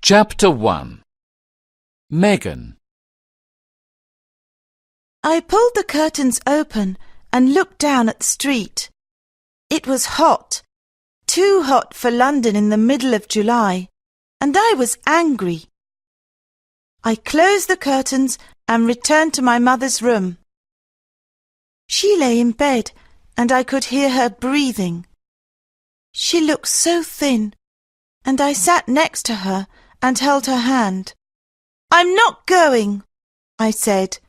Chapter 1. Megan. I pulled the curtains open and looked down at the street. It was hot, too hot for London in the middle of July, and I was angry. I closed the curtains and returned to my mother's room. She lay in bed, and I could hear her breathing. She looked so thin, and I sat next to her and held her hand. "I'm not going," I said.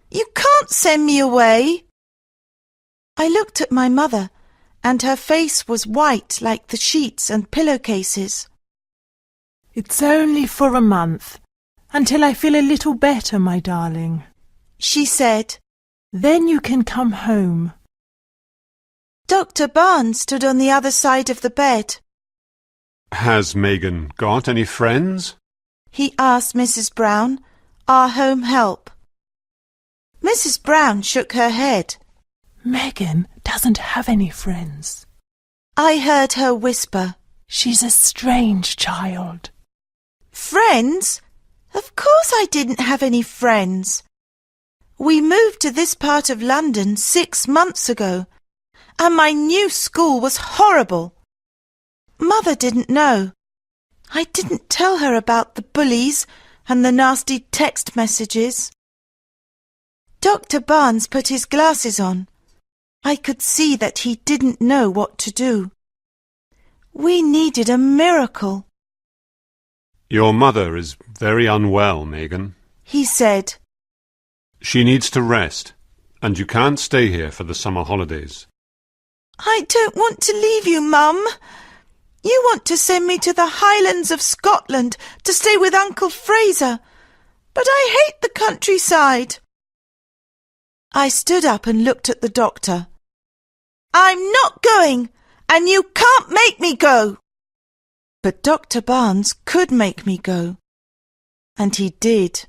"You can't send me away." I looked at my mother, and her face was white like the sheets and pillowcases. "It's only for a month, until I feel a little better, my darling," she said. "Then you can come home." Dr. Barnes stood on the other side of the bed. Has Megan got any friends? He asked Mrs. Brown, our home help. Mrs. Brown shook her head. "Megan doesn't have any friends," I heard her whisper. "She's a strange child." Friends? Of course I didn't have any friends. We moved to this part of London 6 months ago, and my new school was horrible. Mother didn't know. I didn't tell her about the bullies and the nasty text messages. Dr. Barnes put his glasses on. I could see that he didn't know what to do. We needed a miracle. Your mother is very unwell, Megan, He said. She needs to rest, and you can't stay here for the summer holidays. I don't want to leave you, Mum. You want to send me to the Highlands of Scotland to stay with Uncle Fraser, but I hate the countryside. I stood up and looked at the doctor. "I'm not going, and you can't make me go." But Dr. Barnes could make me go, and he did.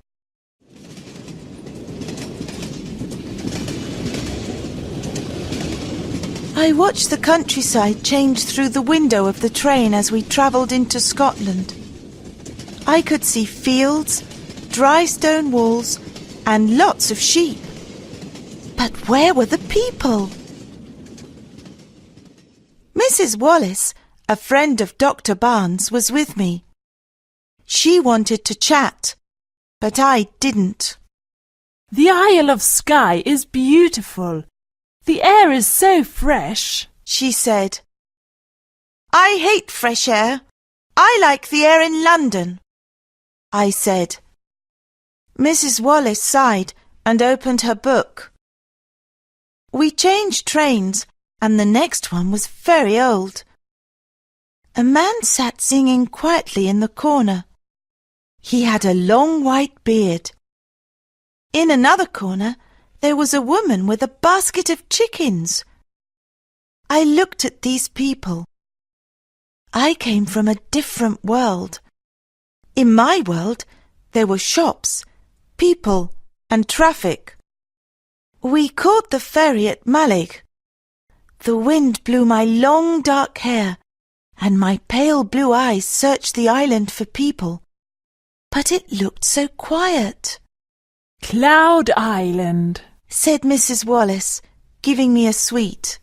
I watched the countryside change through the window of the train as we travelled into Scotland. I could see fields, dry stone walls, and lots of sheep. But where were the people? Mrs. Wallace, a friend of Dr. Barnes, was with me. She wanted to chat, but I didn't. "The Isle of Skye is beautiful. The air is so fresh," she said. "I hate fresh air. I like the air in London," I said. Mrs. Wallace sighed and opened her book. We changed trains, and the next one was very old. A man sat singing quietly in the corner. He had a long white beard. In another corner, there was a woman with a basket of chickens. I looked at these people. I came from a different world. In my world, there were shops, people, and traffic. We caught the ferry at Mallaig. The wind blew my long dark hair, and my pale blue eyes searched the island for people. But it looked so quiet. "Cloud Island," said Mrs. Wallace, giving me a sweet.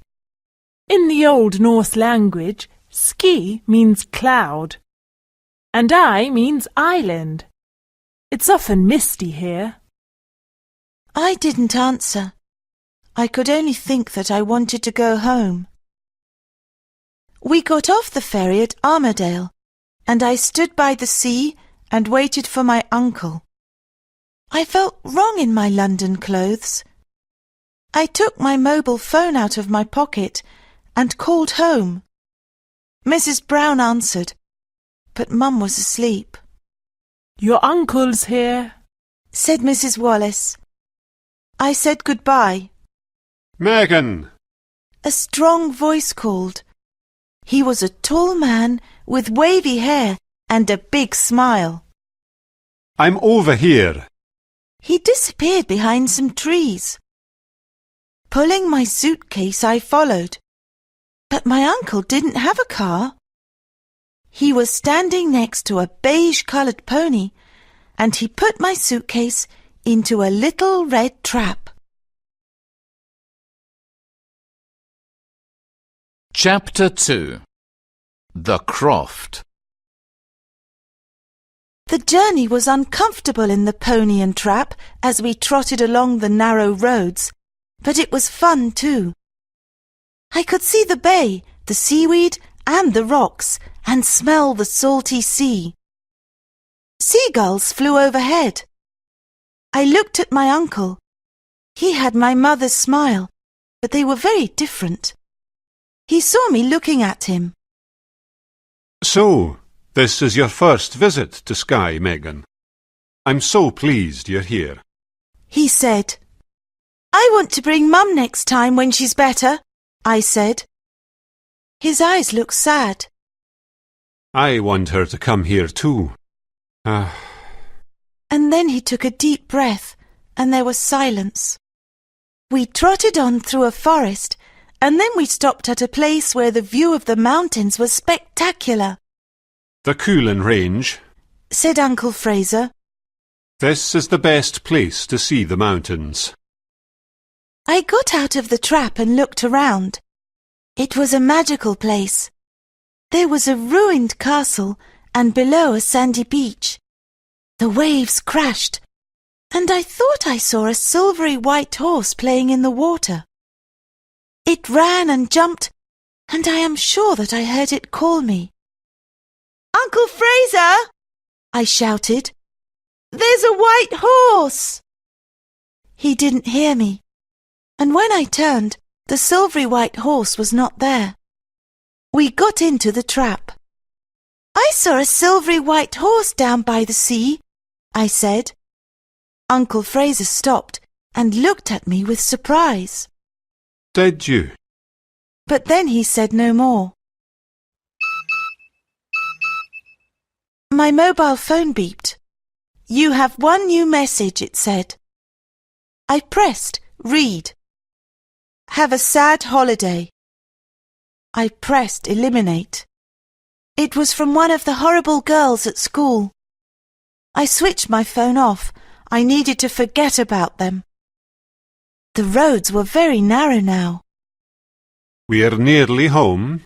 "In the Old Norse language, ski means cloud, and I means island. It's often misty here." I didn't answer. I could only think that I wanted to go home. We got off the ferry at Armadale, and I stood by the sea and waited for my uncle. I felt wrong in my London clothes. I took my mobile phone out of my pocket and called home. Mrs. Brown answered, but Mum was asleep. "Your uncle's here," said Mrs. Wallace. I said goodbye. Megan! A strong voice called. He was a tall man with wavy hair and a big smile. I'm over here. He disappeared behind some trees. Pulling my suitcase, I followed. But my uncle didn't have a car. He was standing next to a beige-coloured pony, and he put my suitcase into a little red trap. Chapter 2. The Croft. The journey was uncomfortable in the pony and trap as we trotted along the narrow roads, but it was fun too. I could see the bay, the seaweed and the rocks, and smell the salty sea. Seagulls flew overhead. I looked at my uncle. He had my mother's smile, but they were very different. He saw me looking at him. So, this is your first visit to Skye, Megan. I'm so pleased you're here. He said. I want to bring Mum next time when she's better, I said. His eyes looked sad. I want her to come here too. And then he took a deep breath, and there was silence. We trotted on through a forest, and then we stopped at a place where the view of the mountains was spectacular. The Coolin Range, said Uncle Fraser. This is the best place to see the mountains. I got out of the trap and looked around. It was a magical place. There was a ruined castle and below a sandy beach. The waves crashed, and I thought I saw a silvery white horse playing in the water. It ran and jumped, and I am sure that I heard it call me. Uncle Fraser! I shouted. There's a white horse! He didn't hear me, and when I turned, the silvery white horse was not there. We got into the trap. I saw a silvery white horse down by the sea, I said. Uncle Fraser stopped and looked at me with surprise. Did you? But then he said no more. My mobile phone beeped. You have one new message, it said. I pressed read. Have a sad holiday. I pressed eliminate. It was from one of the horrible girls at school. I switched my phone off. I needed to forget about them. The roads were very narrow now. We're nearly home,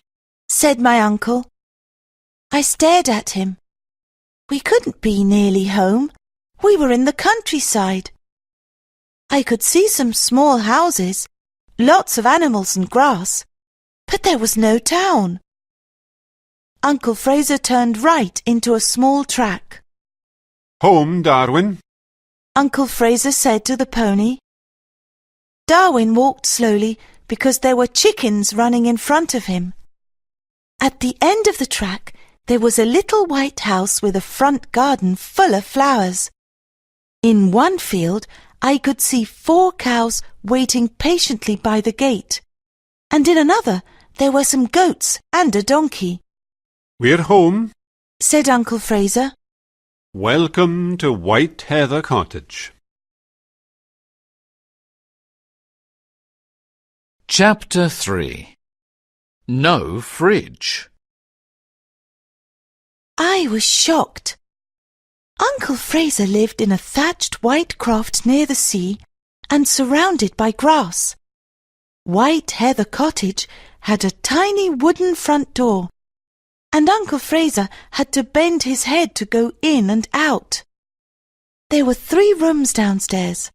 said my uncle. I stared at him. We couldn't be nearly home. We were in the countryside. I could see some small houses, lots of animals and grass, but there was no town. Uncle Fraser turned right into a small track. Home, Darwin. Uncle Fraser said to the pony. Darwin walked slowly because there were chickens running in front of him. At the end of the track, there was a little white house with a front garden full of flowers. In one field, I could see 4 cows waiting patiently by the gate, and in another there were some goats and a donkey. We're home, said Uncle Fraser. Welcome to White Heather Cottage. Chapter 3. No fridge. I was shocked. Uncle Fraser lived in a thatched white croft near the sea and surrounded by grass. White Heather Cottage had a tiny wooden front door, and Uncle Fraser had to bend his head to go in and out. There were 3 rooms downstairs.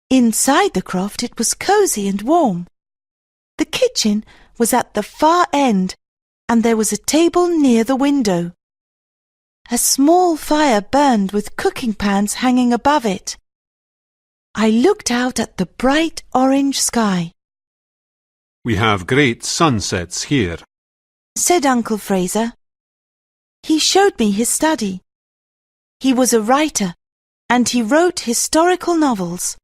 Inside the croft it was cosy and warm. The kitchen was at the far end, and there was a table near the window. A small fire burned with cooking pans hanging above it. I looked out at the bright orange sky. We have great sunsets here, said Uncle Fraser. He showed me his study. He was a writer, and he wrote historical novels.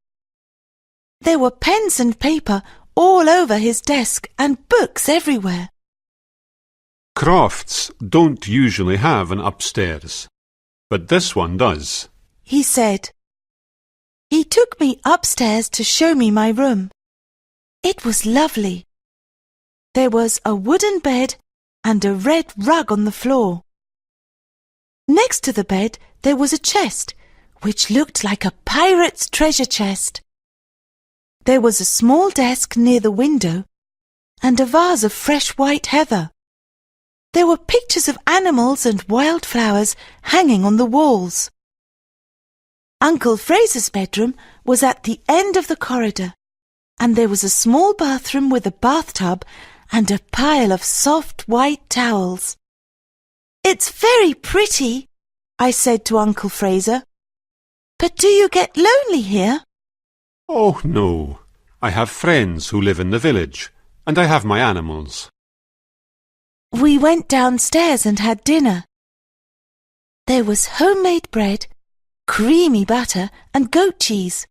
There were pens and paper all over his desk and books everywhere. Crofts don't usually have an upstairs, but this one does, he said. He took me upstairs to show me my room. It was lovely. There was a wooden bed and a red rug on the floor. Next to the bed there was a chest, which looked like a pirate's treasure chest. There was a small desk near the window and a vase of fresh white heather. There were pictures of animals and wildflowers hanging on the walls. Uncle Fraser's bedroom was at the end of the corridor, and there was a small bathroom with a bathtub and a pile of soft white towels. "It's very pretty," I said to Uncle Fraser. "But do you get lonely here?" Oh, no. I have friends who live in the village, and I have my animals. We went downstairs and had dinner. There was homemade bread, creamy butter and goat cheese.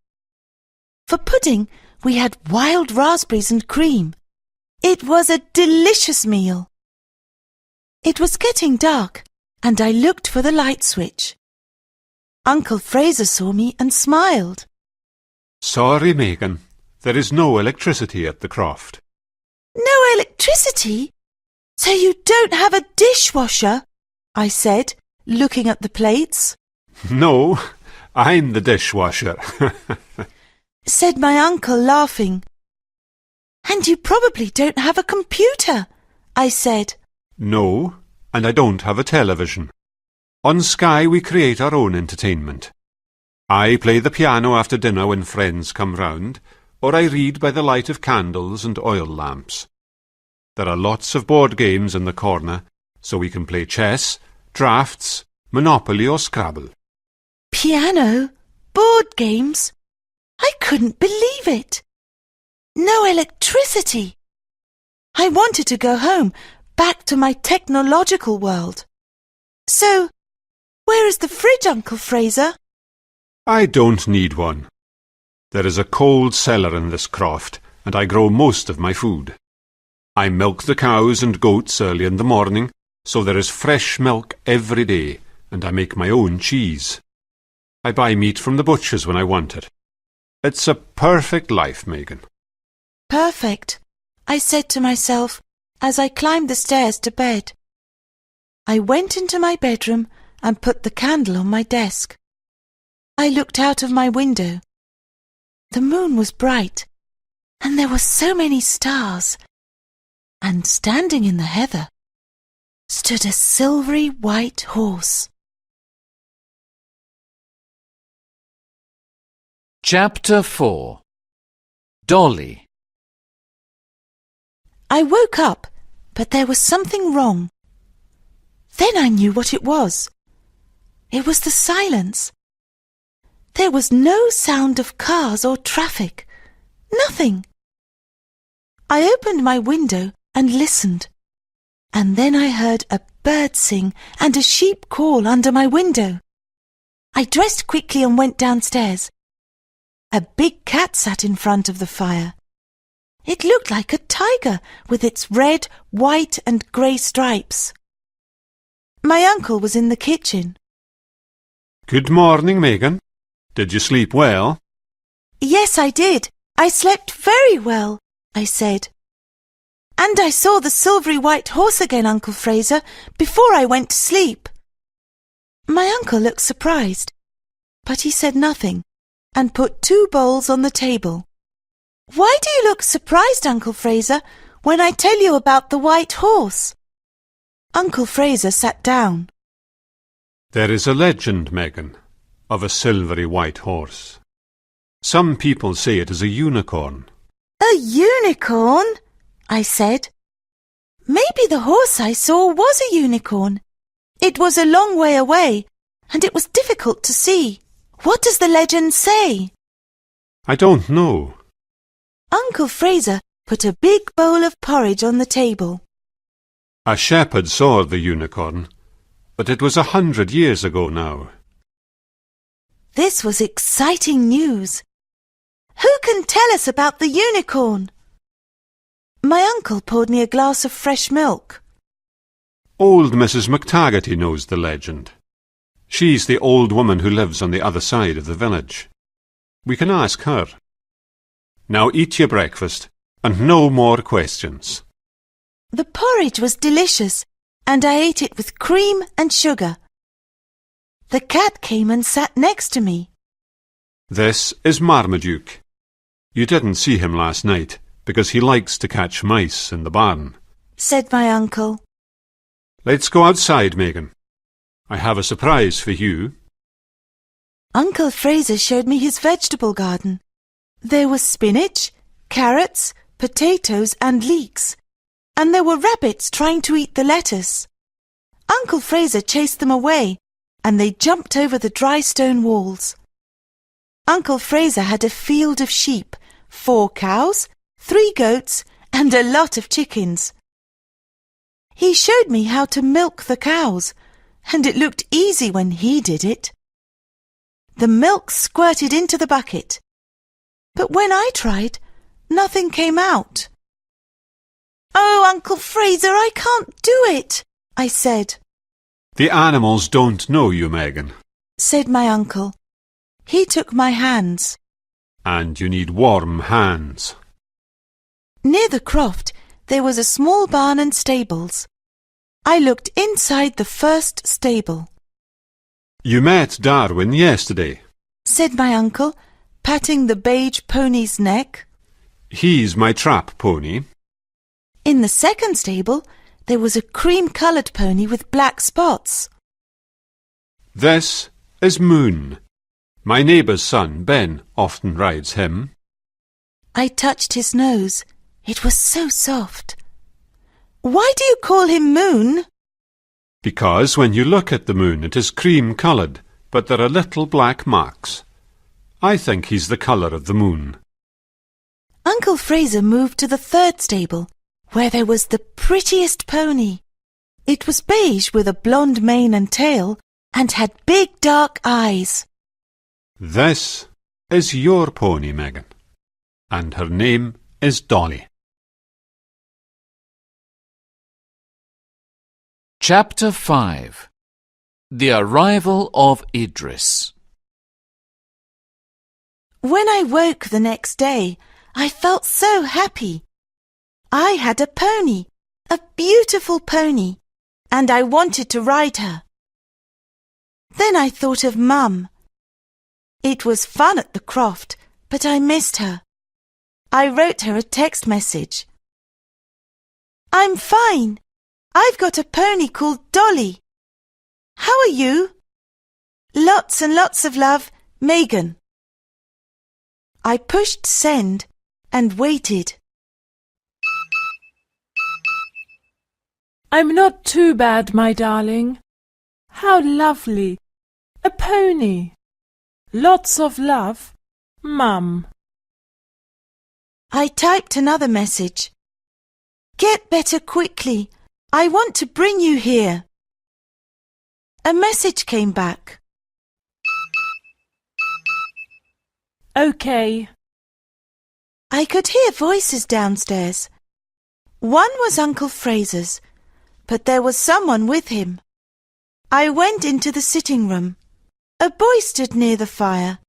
For pudding, we had wild raspberries and cream. It was a delicious meal. It was getting dark, and I looked for the light switch. Uncle Fraser saw me and smiled. Sorry, Megan. There is no electricity at the croft. "No electricity? So you don't have a dishwasher?" I said, looking at the plates. No, I'm the dishwasher. Said my uncle, laughing. "And you probably don't have a computer," I said. No, and I don't have a television. On Sky we create our own entertainment. I play the piano after dinner when friends come round, or I read by the light of candles and oil lamps. There are lots of board games in the corner, so we can play chess, draughts, Monopoly or Scrabble. Piano? Board games? I couldn't believe it. No electricity. I wanted to go home, back to my technological world. So, where is the fridge, Uncle Fraser? I don't need one. There is a cold cellar in this croft, and I grow most of my food. I milk the cows and goats early in the morning, so there is fresh milk every day, and I make my own cheese. I buy meat from the butchers when I want it. It's a perfect life, Megan. Perfect, I said to myself as I climbed the stairs to bed. I went into my bedroom and put the candle on my desk. I looked out of my window. The moon was bright, and there were so many stars. And standing in the heather stood a silvery white horse. Chapter 4. Dolly. I woke up, but there was something wrong. Then I knew what it was. It was the silence. There was no sound of cars or traffic. Nothing. I opened my window and listened. And then I heard a bird sing and a sheep call under my window. I dressed quickly and went downstairs. A big cat sat in front of the fire. It looked like a tiger with its red, white and grey stripes. My uncle was in the kitchen. Good morning, Megan. Did you sleep well? Yes, I did. I slept very well, I said. And I saw the silvery white horse again, Uncle Fraser, before I went to sleep. My uncle looked surprised, but he said nothing and put 2 bowls on the table. Why do you look surprised, Uncle Fraser, when I tell you about the white horse? Uncle Fraser sat down. There is a legend, Megan, of a silvery white horse. Some people say it is a unicorn. A unicorn? I said. Maybe the horse I saw was a unicorn. It was a long way away, and it was difficult to see. What does the legend say? I don't know. Uncle Fraser put a big bowl of porridge on the table. A shepherd saw the unicorn, but it was 100 years ago now. This was exciting news. Who can tell us about the unicorn? My uncle poured me a glass of fresh milk. Old Mrs. McTaggarty knows the legend. She's the old woman who lives on the other side of the village. We can ask her. Now eat your breakfast, and no more questions. The porridge was delicious, and I ate it with cream and sugar. The cat came and sat next to me. This is Marmaduke. You didn't see him last night, because he likes to catch mice in the barn, said my uncle. Let's go outside, Megan. I have a surprise for you. Uncle Fraser showed me his vegetable garden. There was spinach, carrots, potatoes and leeks, and there were rabbits trying to eat the lettuce. Uncle Fraser chased them away, and they jumped over the dry stone walls. Uncle Fraser had a field of sheep, 4 cows, 3 goats, and a lot of chickens. He showed me how to milk the cows, and it looked easy when he did it. The milk squirted into the bucket, but when I tried, nothing came out. "Oh, Uncle Fraser, I can't do it," I said. The animals don't know you, Megan. Said my uncle. He took my hands. And you need warm hands. Near the croft, there was a small barn and stables. I looked inside the first stable. You met Darwin yesterday, said my uncle, patting the beige pony's neck. He's my trap pony. In the second stable, there was a cream-coloured pony with black spots. This is Moon. My neighbour's son, Ben, often rides him. I touched his nose. It was so soft. "Why do you call him Moon?" Because when you look at the moon it is cream-coloured, but there are little black marks. I think he's the colour of the moon. Uncle Fraser moved to the third stable, where there was the prettiest pony. It was beige with a blonde mane and tail, and had big dark eyes. This is your pony, Megan, and her name is Dolly. Chapter 5. The Arrival of Idris. When I woke the next day, I felt so happy. I had a pony, a beautiful pony, and I wanted to ride her. Then I thought of Mum. It was fun at the croft, but I missed her. I wrote her a text message. "I'm fine. I've got a pony called Dolly. How are you? Lots and lots of love, Megan." I pushed send and waited. I'm not too bad, my darling. How lovely. A pony. Lots of love, Mum. I typed another message. "Get better quickly. I want to bring you here." A message came back. OK. I could hear voices downstairs. One was Uncle Fraser's, but there was someone with him. I went into the sitting room. A boy stood near the fire.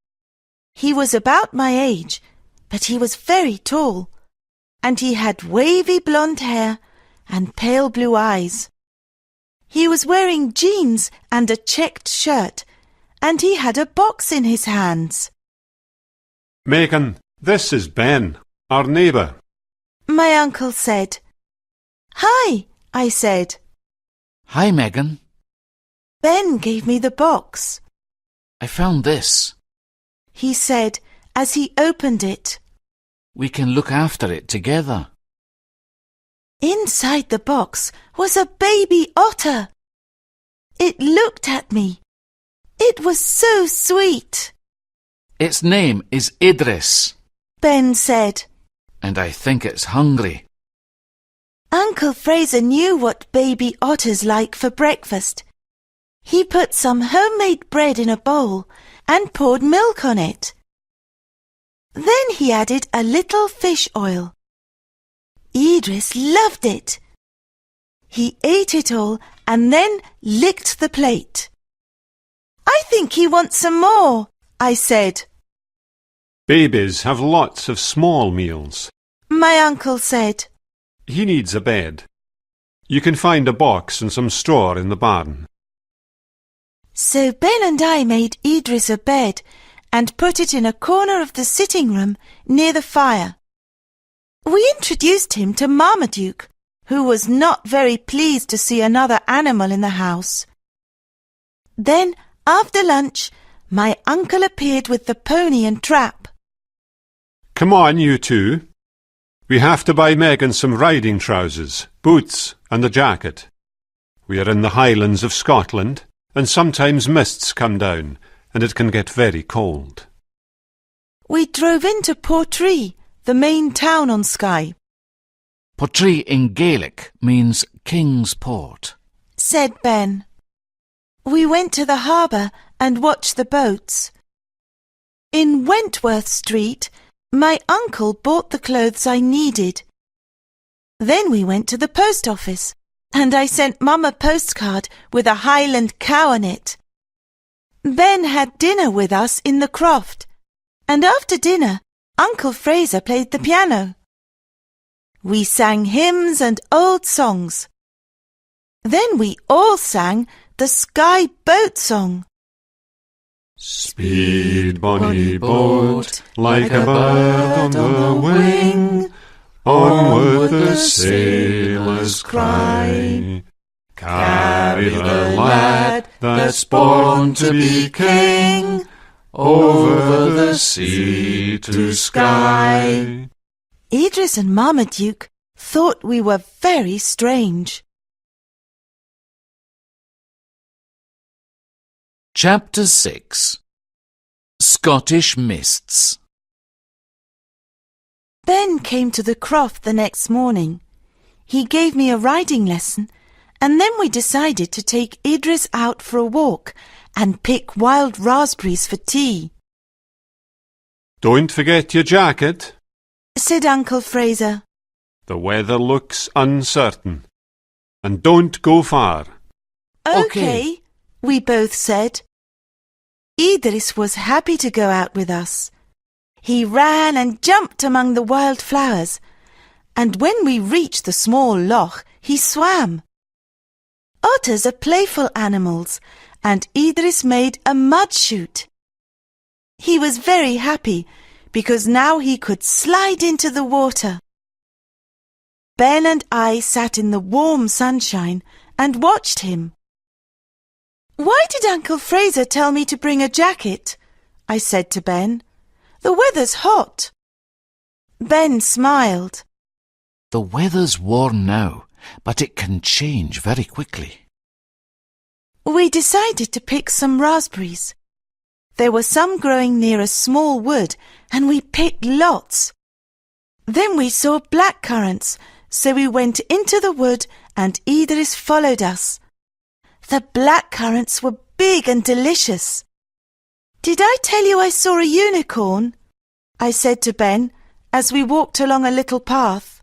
He was about my age, but he was very tall, and he had wavy blonde hair and pale blue eyes. He was wearing jeans and a checked shirt, and he had a box in his hands. Megan, this is Ben, our neighbour. My uncle said. "Hi," I said. Hi, Megan. Ben gave me the box. I found this. He said as he opened it. We can look after it together. Inside the box was a baby otter. It looked at me. It was so sweet. Its name is Idris, Ben said. and I think it's hungry. Uncle Fraser knew what baby otters like for breakfast. He put some homemade bread in a bowl and poured milk on it. Then he added a little fish oil. Idris loved it. He ate it all and then licked the plate. "I think he wants some more," I said. Babies have lots of small meals. My uncle said. He needs a bed. You can find a box and some straw in the barn. So Ben and I made Idris a bed and put it in a corner of the sitting room near the fire. We introduced him to Marmaduke, who was not very pleased to see another animal in the house. Then, after lunch, my uncle appeared with the pony and trap. Come on, you two. We have to buy Megan some riding trousers, boots and a jacket. We are in the Highlands of Scotland, and sometimes mists come down, and it can get very cold. We drove into Portree, the main town on Skye. Portree in Gaelic means King's Port, said Ben. We went to the harbour and watched the boats. In Wentworth Street, my uncle bought the clothes I needed. Then we went to the post office, and I sent Mum a postcard with a Highland cow on it. Ben had dinner with us in the croft, and after dinner, Uncle Fraser played the piano. We sang hymns and old songs. Then we all sang the Skye Boat Song. Speed, bonny boat, like a bird on the wing, onward the sailors cry. Carry the lad that's born to be king, over the sea to Skye. Idris and Marmaduke thought we were very strange. Chapter 6 Scottish Mists. Ben came to the croft the next morning. He gave me a riding lesson, and then we decided to take Idris out for a walk and pick wild raspberries for tea. Don't forget your jacket, said Uncle Fraser. The weather looks uncertain. And don't go far. Okay, we both said. Idris was happy to go out with us. He ran and jumped among the wild flowers, and when we reached the small loch, he swam. Otters are playful animals, and Idris made a mud chute. He was very happy because now he could slide into the water. Ben and I sat in the warm sunshine and watched him. "Why did Uncle Fraser tell me to bring a jacket?" I said to Ben. "The weather's hot." Ben smiled. The weather's warm now, but it can change very quickly. We decided to pick some raspberries. There were some growing near a small wood, and we picked lots. Then we saw blackcurrants, so we went into the wood and Idris followed us. The blackcurrants were big and delicious. "Did I tell you I saw a unicorn?" I said to Ben as we walked along a little path.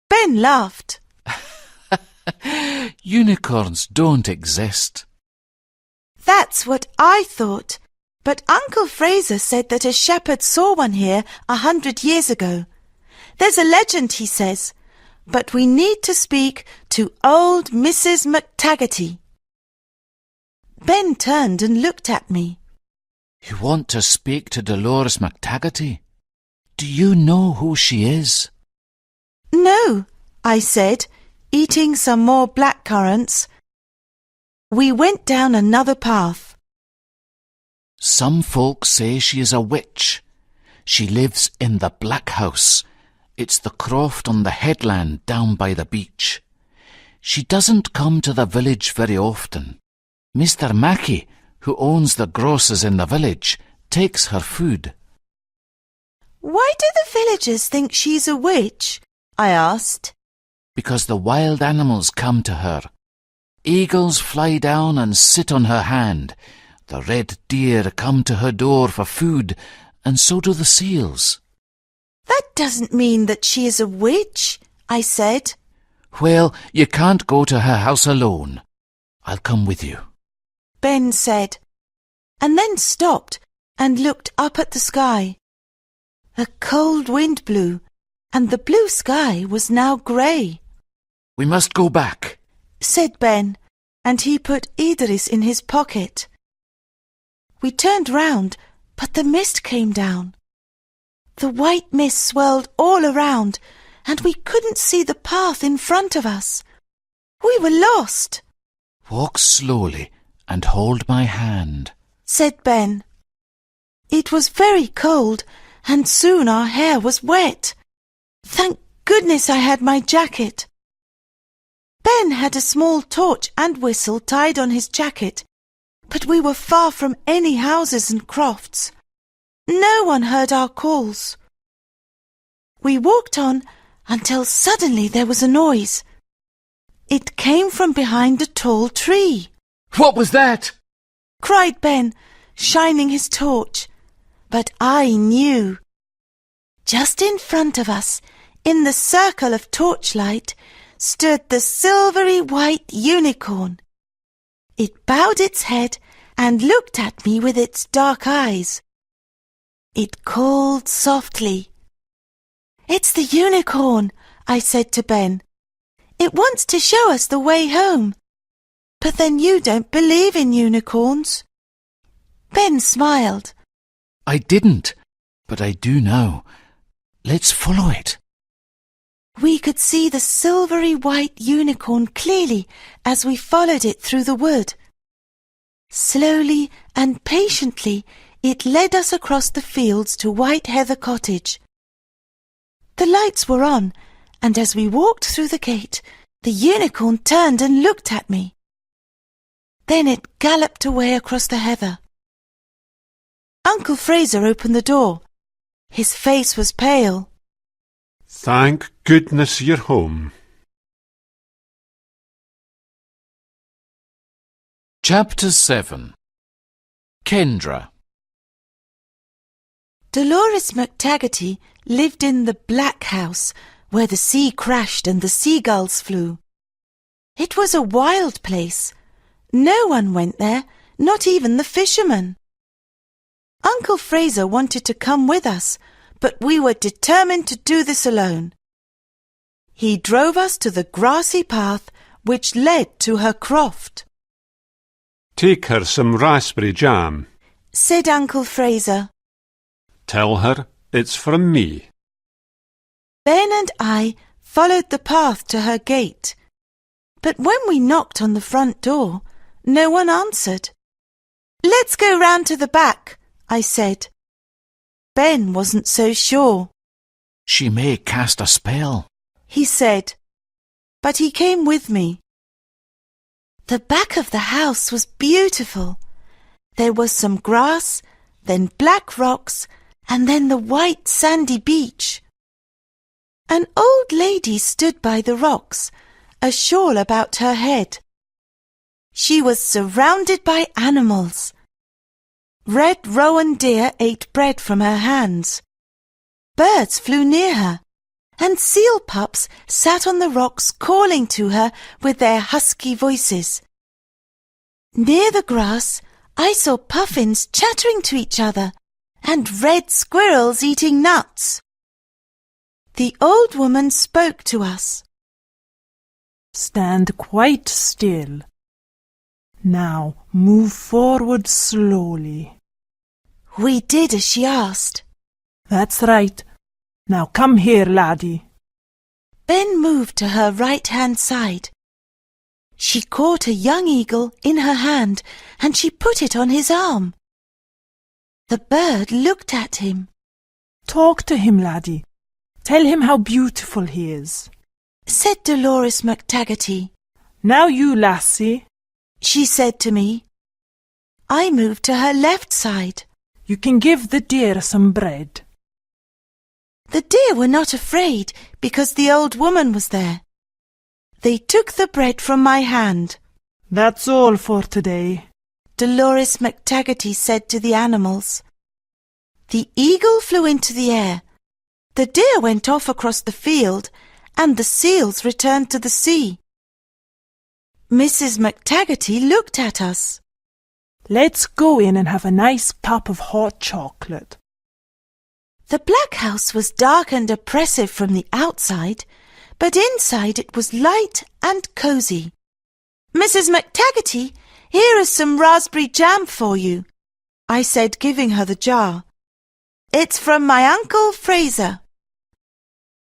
Ben laughed. Unicorns don't exist. That's what I thought, but Uncle Fraser said that a shepherd saw one here 100 years ago. There's a legend, he says, but we need to speak to old Mrs. McTaggarty. Ben turned and looked at me. You want to speak to Dolores McTaggarty? Do you know who she is? No, I said, eating some more blackcurrants. We went down another path. Some folks say she is a witch. She lives in the Black House. It's the croft on the headland down by the beach. She doesn't come to the village very often. Mr. Mackey, who owns the grocers in the village, takes her food. Why do the villagers think she's a witch? I asked. Because the wild animals come to her. Eagles fly down and sit on her hand. The red deer come to her door for food, and so do the seals. That doesn't mean that she is a witch, I said. Well, you can't go to her house alone. I'll come with you, Ben said, and then stopped and looked up at the sky. A cold wind blew, and the blue sky was now grey. We must go back, said Ben, and he put Idris in his pocket. We turned round, but the mist came down. The white mist swirled all around, and we couldn't see the path in front of us. We were lost. Walk slowly and hold my hand, said Ben. It was very cold, and soon our hair was wet. Thank goodness I had my jacket. Ben had a small torch and whistle tied on his jacket, but we were far from any houses and crofts. No one heard our calls. We walked on until suddenly there was a noise. It came from behind a tall tree. What was that? Cried Ben, shining his torch. But I knew. Just in front of us, in the circle of torchlight, stood the silvery white unicorn. It bowed its head and looked at me with its dark eyes. It called softly. It's the unicorn, I said to Ben. It wants to show us the way home. But then you don't believe in unicorns. Ben smiled. I didn't, but I do now. Let's follow it. We could see the silvery white unicorn clearly as we followed it through the wood. Slowly and patiently it led us across the fields to White Heather Cottage. The lights were on, and as we walked through the gate, the unicorn turned and looked at me. Then it galloped away across the heather. Uncle Fraser opened the door. His face was pale. Thank goodness you're home. Chapter 7. Kendra. Dolores McTaggarty lived in the Black House, where the sea crashed and the seagulls flew. It was a wild place. No one went there, not even the fishermen. Uncle Fraser wanted to come with us, but we were determined to do this alone. He drove us to the grassy path which led to her croft. Take her some raspberry jam. Said Uncle Fraser. Tell her it's from me. Ben and I followed the path to her gate. But when we knocked on the front door, no one answered. Let's go round to the back, I said. Ben wasn't so sure. She may cast a spell, he said, but he came with me. The back of the house was beautiful. There was some grass, then black rocks, and then the white sandy beach. An old lady stood by the rocks, a shawl about her head. She was surrounded by animals. Red rowan deer ate bread from her hands. Birds flew near her, and seal pups sat on the rocks calling to her with their husky voices. Near the grass, I saw puffins chattering to each other and red squirrels eating nuts. The old woman spoke to us. Stand quite still. Now move forward slowly. We did as she asked. That's right. Now come here, laddie. Ben moved to her right-hand side. She caught a young eagle in her hand and she put it on his arm. The bird looked at him. Talk to him, laddie. Tell him how beautiful he is, said Dolores McTaggarty. Now you, lassie, she said to me. I moved to her left side. You can give the deer some bread. The deer were not afraid because the old woman was there. They took the bread from my hand. That's all for today, Dolores McTaggarty said to the animals. The eagle flew into the air. The deer went off across the field, and the seals returned to the sea. Mrs. McTaggarty looked at us. Let's go in and have a nice cup of hot chocolate. The Black House was dark and oppressive from the outside, but inside it was light and cosy. "Mrs. McTaggarty, here is some raspberry jam for you," I said, giving her the jar. "It's from my Uncle Fraser."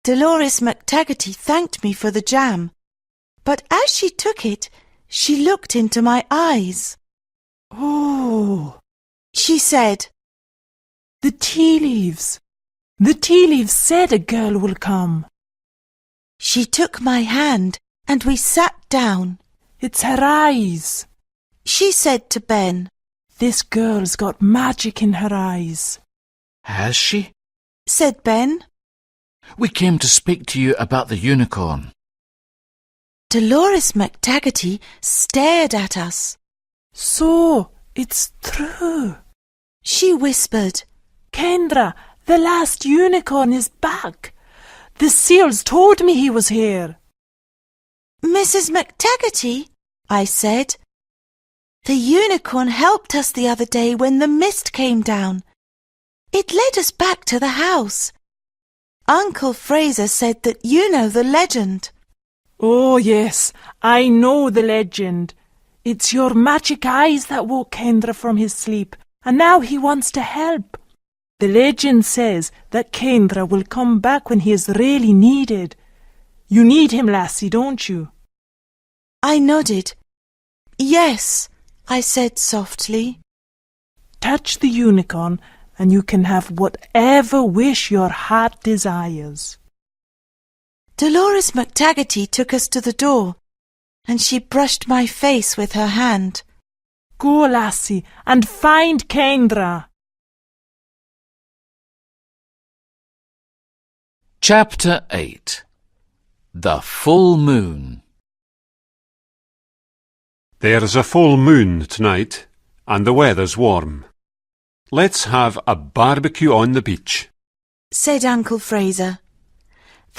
Dolores McTaggarty thanked me for the jam, but as she took it, she looked into my eyes. "Oh," she said. "The tea leaves. The tea leaves said a girl will come." She took my hand and we sat down. "It's her eyes," she said to Ben. "This girl's got magic in her eyes." Has she? said Ben. We came to speak to you about the unicorn. Dolores McTaggarty stared at us. "So, it's true," she whispered. "Kendra, the last unicorn is back. The seals told me he was here." "Mrs. McTaggarty," I said, "the unicorn helped us the other day when the mist came down. It led us back to the house. Uncle Fraser said that you know the legend." "Oh, yes, I know the legend. It's your magic eyes that woke Kendra from his sleep, and now he wants to help. The legend says that Kendra will come back when he is really needed. You need him, lassie, don't you?" I nodded. "Yes," I said softly. "Touch the unicorn, and you can have whatever wish your heart desires." Dolores McTaggarty took us to the door, and she brushed my face with her hand. "Go, lassie, and find Kendra." Chapter 8. The Full Moon. There's a full moon tonight, and the weather's warm. Let's have a barbecue on the beach, said Uncle Fraser.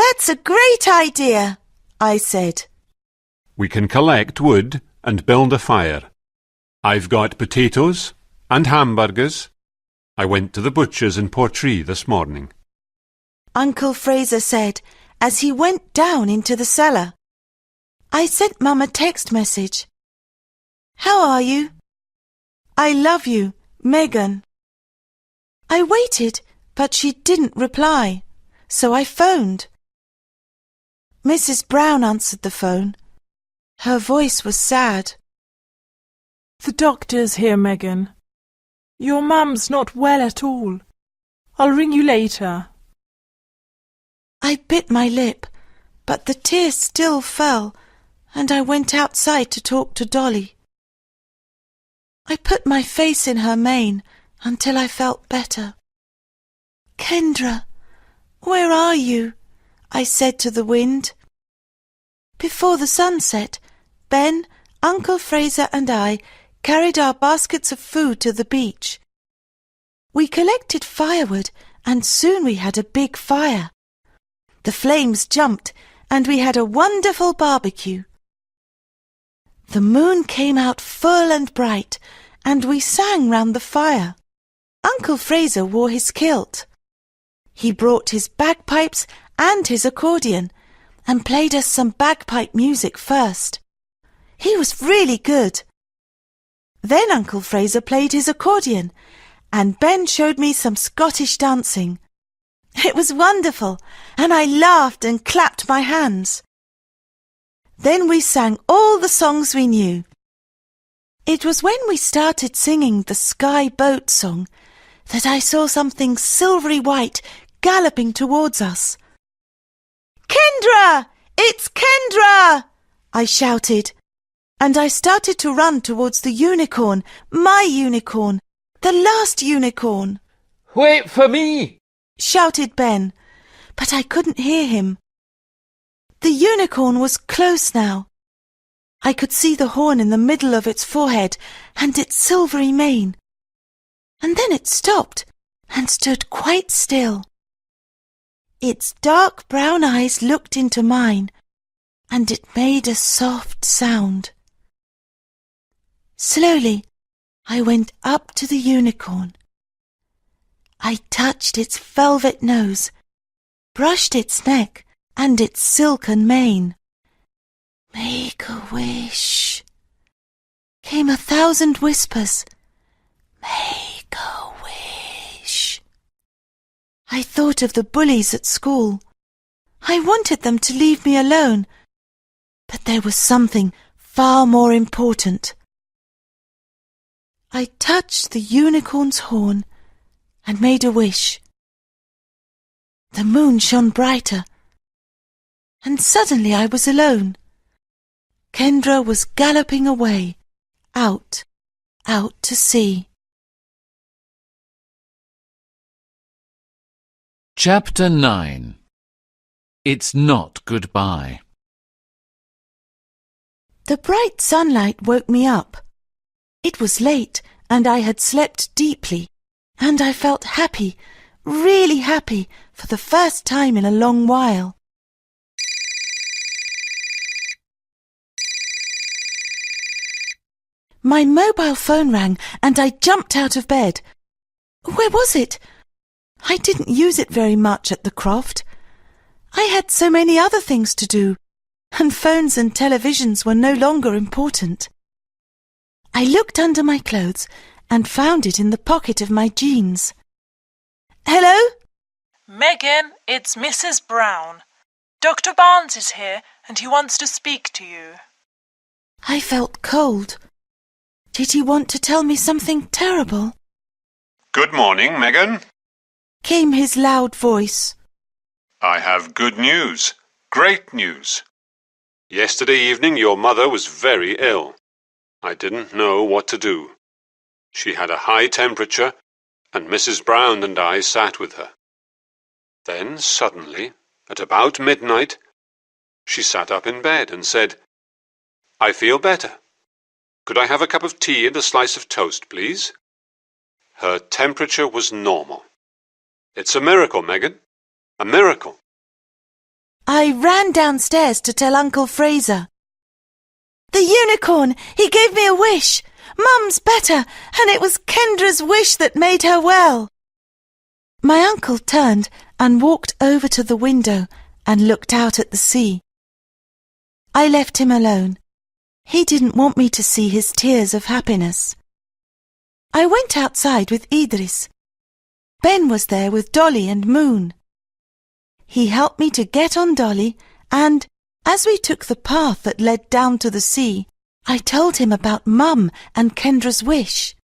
"That's a great idea," I said. We can collect wood and build a fire. I've got potatoes and hamburgers. I went to the butcher's in Portree this morning. Uncle Fraser said as he went down into the cellar. I sent Mum a text message. "How are you? I love you, Megan." I waited, but she didn't reply, so I phoned. Mrs. Brown answered the phone. Her voice was sad. "The doctor's here, Megan. Your mum's not well at all. I'll ring you later." I bit my lip, but the tears still fell, and I went outside to talk to Dolly. I put my face in her mane until I felt better. "Kendra, where are you?" I said to the wind. Before the sun set, Ben, Uncle Fraser and I carried our baskets of food to the beach. We collected firewood, and soon we had a big fire. The flames jumped, and we had a wonderful barbecue. The moon came out full and bright, and we sang round the fire. Uncle Fraser wore his kilt. He brought his bagpipes and his accordion, and played us some bagpipe music first. He was really good. Then Uncle Fraser played his accordion, and Ben showed me some Scottish dancing. It was wonderful, and I laughed and clapped my hands. Then we sang all the songs we knew. It was when we started singing the Sky Boat song that I saw something silvery white galloping towards us. "Kendra! It's Kendra!" I shouted, and I started to run towards the unicorn, my unicorn, the last unicorn. "Wait for me!" shouted Ben, but I couldn't hear him. The unicorn was close now. I could see the horn in the middle of its forehead and its silvery mane. And then it stopped and stood quite still. Its dark brown eyes looked into mine, and it made a soft sound. Slowly, I went up to the unicorn. I touched its velvet nose, brushed its neck, and its silken mane. Make a wish. Came 1,000 whispers. Make a wish. I thought of the bullies at school. I wanted them to leave me alone, but there was something far more important. I touched the unicorn's horn and made a wish. The moon shone brighter, and suddenly I was alone. Kendra was galloping away, out to sea. Chapter 9. It's not goodbye. The bright sunlight woke me up. It was late, and I had slept deeply, and I felt happy, really happy, for the first time in a long while. My mobile phone rang, and I jumped out of bed. Where was it? I didn't use it very much at the Croft. I had so many other things to do, and phones and televisions were no longer important. I looked under my clothes and found it in the pocket of my jeans. Hello? Megan, it's Mrs. Brown. Dr. Barnes is here and he wants to speak to you. I felt cold. Did he want to tell me something terrible? Good morning, Megan. Came his loud voice. I have good news. Great news. Yesterday evening your mother was very ill. I didn't know what to do. She had a high temperature, and Mrs. Brown and I sat with her. Then suddenly, at about midnight, she sat up in bed and said, "I feel better. Could I have a cup of tea and a slice of toast, please?" Her temperature was normal. It's a miracle, Megan. A miracle. I ran downstairs to tell Uncle Fraser. The unicorn! He gave me a wish! Mum's better, and it was Kendra's wish that made her well. My uncle turned and walked over to the window and looked out at the sea. I left him alone. He didn't want me to see his tears of happiness. I went outside with Idris. Ben was there with Dolly and Moon. He helped me to get on Dolly, and as we took the path that led down to the sea, I told him about Mum and Kendra's wish.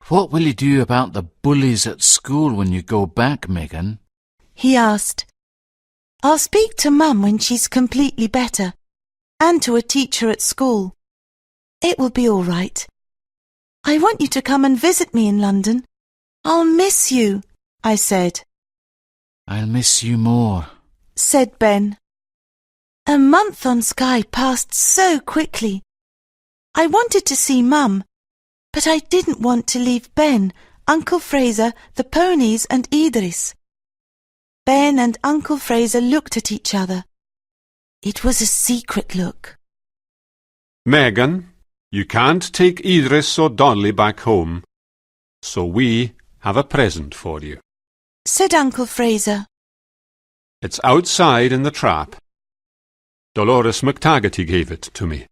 What will you do about the bullies at school when you go back, Megan? He asked. I'll speak to Mum when she's completely better, and to a teacher at school. It will be all right. I want you to come and visit me in London. I'll miss you, I said. I'll miss you more, said Ben. A month on Skye passed so quickly. I wanted to see Mum, but I didn't want to leave Ben, Uncle Fraser, the ponies and Idris. Ben and Uncle Fraser looked at each other. It was a secret look. Megan, you can't take Idris or Dolly back home, so we have a present for you, said Uncle Fraser. It's outside in the trap. Dolores McTaggarty gave it to me,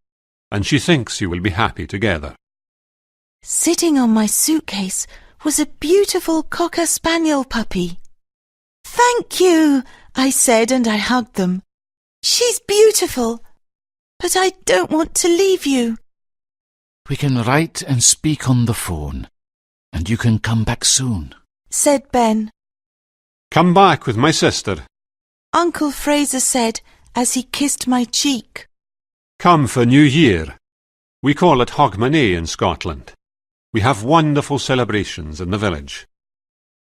and she thinks you will be happy together. Sitting on my suitcase was a beautiful Cocker Spaniel puppy. Thank you, I said, and I hugged them. She's beautiful, but I don't want to leave you. We can write and speak on the phone, and you can come back soon, said Ben. Come back with my sister, Uncle Fraser said as he kissed my cheek. Come for New Year. We call it Hogmanay in Scotland. We have wonderful celebrations in the village.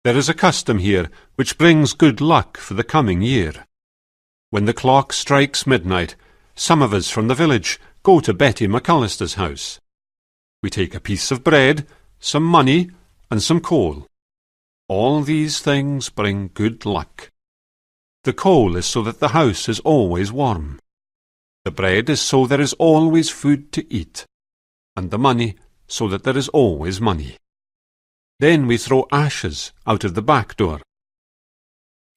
There is a custom here which brings good luck for the coming year. When the clock strikes midnight, some of us from the village go to Betty McAllister's house. We take a piece of bread, some money, and some coal. All these things bring good luck. The coal is so that the house is always warm. The bread is so there is always food to eat, and the money so that there is always money. Then we throw ashes out of the back door.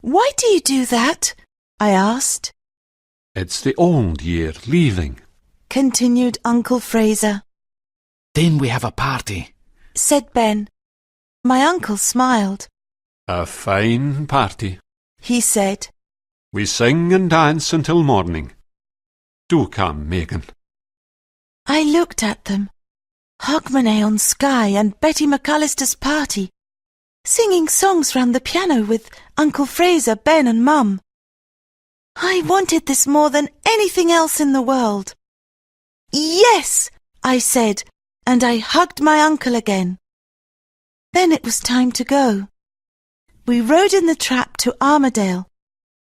Why do you do that? I asked. It's the old year leaving. continued Uncle Fraser. Then we have a party. Said Ben. My uncle smiled. A fine party. He said. We sing and dance until morning. Do come, Megan. I looked at them. Hogmanay on Skye and Betty McAllister's party, singing songs round the piano with Uncle Fraser, Ben and Mum. I wanted this more than anything else in the world. Yes, I said, and I hugged my uncle again. Then it was time to go. We rode in the trap to Armadale,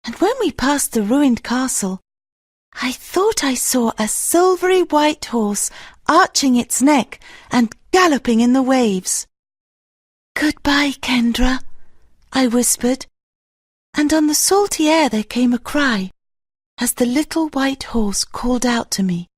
and when we passed the ruined castle, I thought I saw a silvery white horse arching its neck and galloping in the waves. "Goodbye, Kendra," I whispered, and on the salty air there came a cry as the little white horse called out to me.